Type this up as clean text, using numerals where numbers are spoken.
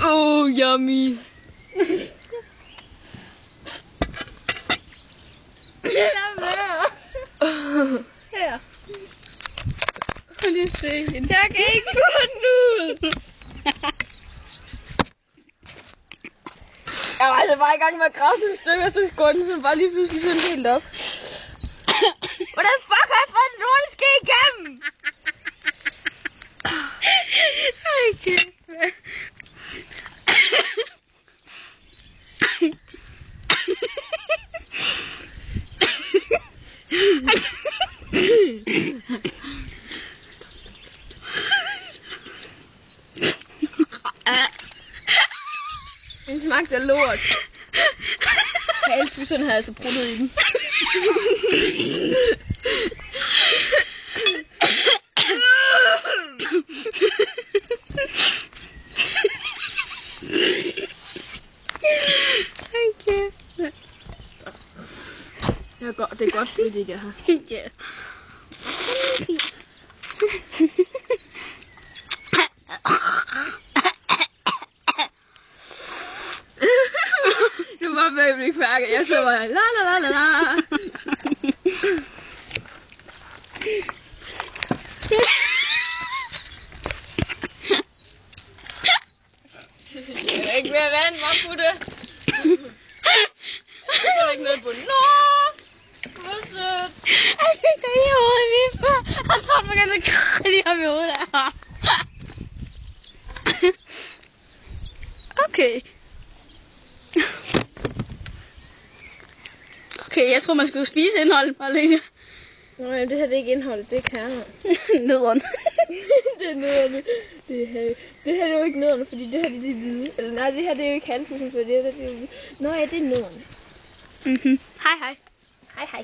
Oh, yummy. Her. Prøv lige at se. Jeg kan ikke få den ud. Jeg var altså bare i gang med at grave sådan et stykke, og så skårte den sådan bare lige pludselig sådan helt op. Hvordan fuck har jeg fået den nordiske igennem? Okay. Den smagte af lort. Halstusen havde altså pruttet i den. Okay. Det er godt, fordi det ikke er her. Ja. Du var ved at blive færdig. Jeg så bare la la la la la. Jeg er ikke mere vand, Mamputte. Så er der ikke noget på. Nå! Hvor sødt. Jeg fik dig i hovedet lige før. Og så begyndte at krige lige op i hovedet der. Okay. Okay, jeg tror man skulle spise indholdet, Marlene. Nej, det her det er ikke indholdet, det er kerner. Nødderne. Det er nødderne. Det her er jo ikke nødderne, fordi det her det er de hvide. Eller nej, det her det er jo ikke halvtusind, for det her det er jo hvide. Nå ja, det er nødderne. Hej hej. Hej hej.